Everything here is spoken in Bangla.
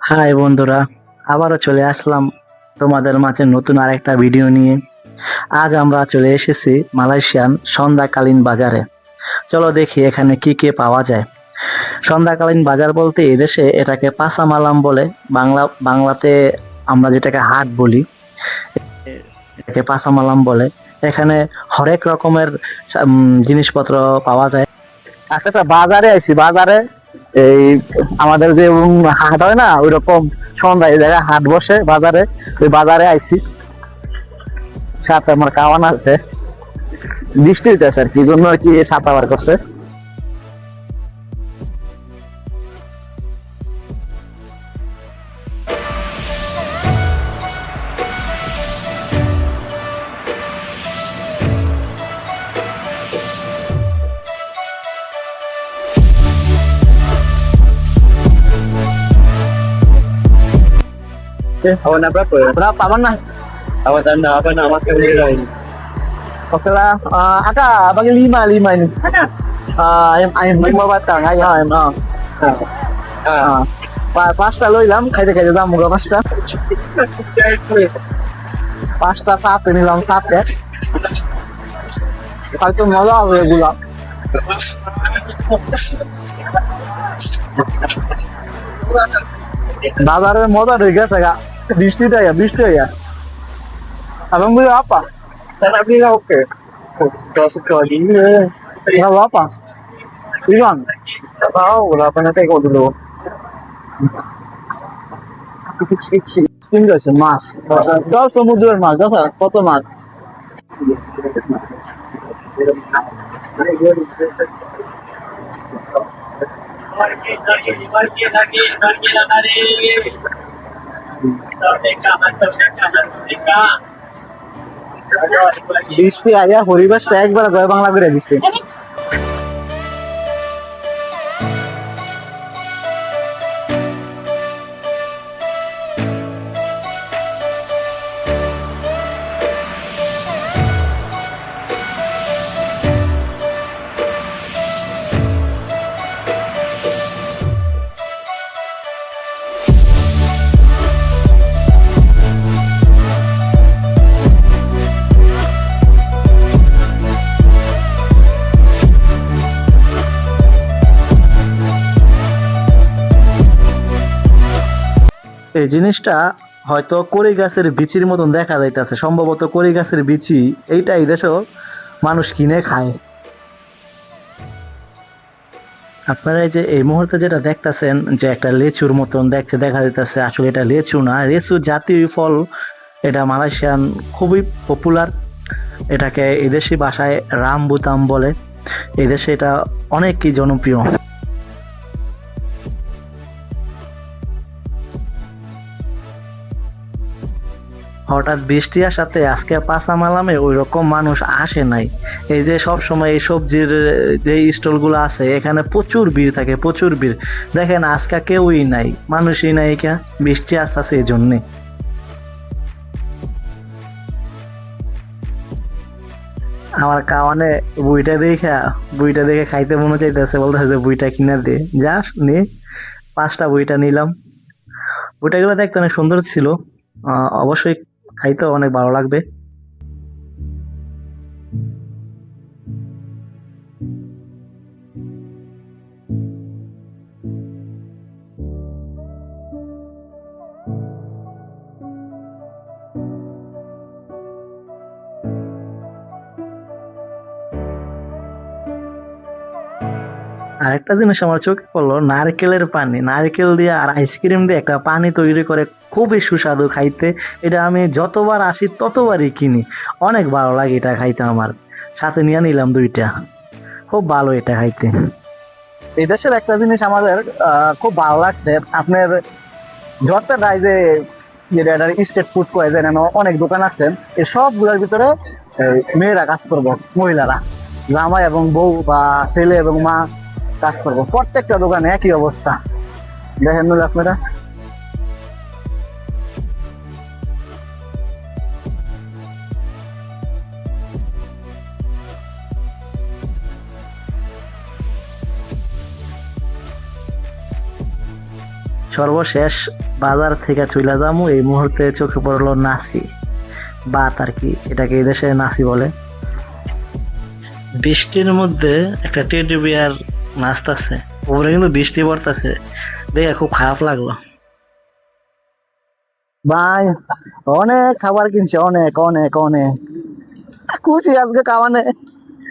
হাই বন্ধুরা, আবারও চলে আসলাম তোমাদের মাঝে নতুন আরেকটা ভিডিও নিয়ে। আজ আমরা চলে এসেছি মালয়েশিয়ান সন্ধ্যাকালীন বাজারে। চলো দেখি এখানে কি কি পাওয়া যায়। সন্ধ্যাকালীন বাজার বলতে এদেশে এটাকে পাসামালাম বলে, বাংলাতে আমরা যেটাকে হাট বলি, এটাকে পাসামালাম বলে। এখানে হরেক রকমের জিনিসপত্র পাওয়া যায়। আচ্ছা, একটা বাজারে আইছি, বাজারে এই আমাদের যে হাট হয় না, ওই রকম সন্ধ্যায় এই জায়গায় হাট বসে বাজারে, ওই বাজারে আইছি। সাথে আমার কাওয়ান আছে, বৃষ্টি হইতেছে আর কি, জন্য আর কি ছাতা বার করছে। Awan na berapa ya? Berapa mana? Awan anda apa nama kalian? Oke lah, bagi lima ini. Ayam lima batang, ayam. পাঁচটা লইলাম, খাইতে খাইতে দাম মুগা পাঁচটা সাথে নিলাম, সাথে হয়তো মজা আছে এগুলা। বাজারের মজা ঢুকে গেছে গা, বৃষ্টি হইয়া abang beli apa? Saya nak beli okey. Kalau sekali ni, Tahu apa? Ikan. tak tahu lah. Apa nak tengok dulu. Kecil-kecil. Tinggal semas. Kau সমুদ্রের মাছ, দেখো কত মাছ। বৃষ্টি আইয়া পরিবেশটা একবার জয় বাংলা করে দিচ্ছে। এই জিনিসটা হয়তো কড়ি গাছের বিচির মতন দেখা যাইতেছে, সম্ভবত কড়ি গাছের বিচি। এইটা এই দেশেও মানুষ কিনে খায়। আপনারা এই যে এই মুহূর্তে যেটা দেখতেছেন, যে একটা লেচুর মতন দেখা যাইতেছে, আসলে এটা লেচু না, লেচু জাতীয় ফল। এটা মালয়েশিয়ান খুবই পপুলার। এটাকে এদেশি ভাষায় রামবুতাম বলে। এই দেশে এটা অনেকই জনপ্রিয়। হঠাৎ বৃষ্টি আসাতে আজকে পাসামালামে ওই রকম মানুষ আসে নাই। এই যে সব সময় এই সবজির যে স্টলগুলো আছে, এখানে প্রচুর ভিড় থাকে, প্রচুর ভিড়। দেখেন আজকে কেউই নাই, মানুষই নাই, কে বৃষ্টি আসতেছে এই জন্যে। আমার কাওয়ানে বুইটা দেখে খাইতে মনে চাইতেছে, বলতেছে যে বুইটা কিনা দে, যা নে। 5টা বুইটা নিলাম। বুইটাগুলো দেখতে অনেক সুন্দর ছিল, অবশ্যই খাইতে অনেক ভালো লাগবে। আরেকটা জিনিস আমার চোখে পড়লো, নারকেলের পানি, নারকেল দিয়ে আর আইসক্রিম দিয়ে একটা পানি তৈরি করে, খুবই সুস্বাদু খাইতে। এটা আমি যতবার আসি ততবারই কিনি, অনেক ভালো লাগে এটা খাইতে। আমার সাথে নিয়ে নিলাম 2টা, খুব ভালো এটা খাইতে। এই দেশের একটা জিনিস আমাদের খুব ভালো লাগছে, আপনার যতটাই যে যেটা স্ট্রিট ফুড করে দেন, অনেক দোকান আছে, এই সবগুলোর ভিতরে মেয়েরা কাজ করবো, মহিলারা, জামাই এবং বউ বা ছেলে এবং মা কাজ করবো। প্রত্যেকটা দোকানে একই অবস্থা, দেখেন আপনারা। সর্বশেষ বাজার থেকে চলে যাবো, এই মুহূর্তে চোখে পড়লো নাসি বাত আর কি, এটাকে এই দেশে নাসি বলে। বৃষ্টির মধ্যে একটা টেডি বিয়ার নাচতেছে, উপরে কিন্তু বৃষ্টি পড়তেছে, দেখে খুব খারাপ লাগলো। ভাই অনেক খাবার কিনছে, অনেক অনেক অনেক খুশি আজকে খাওয়ানে।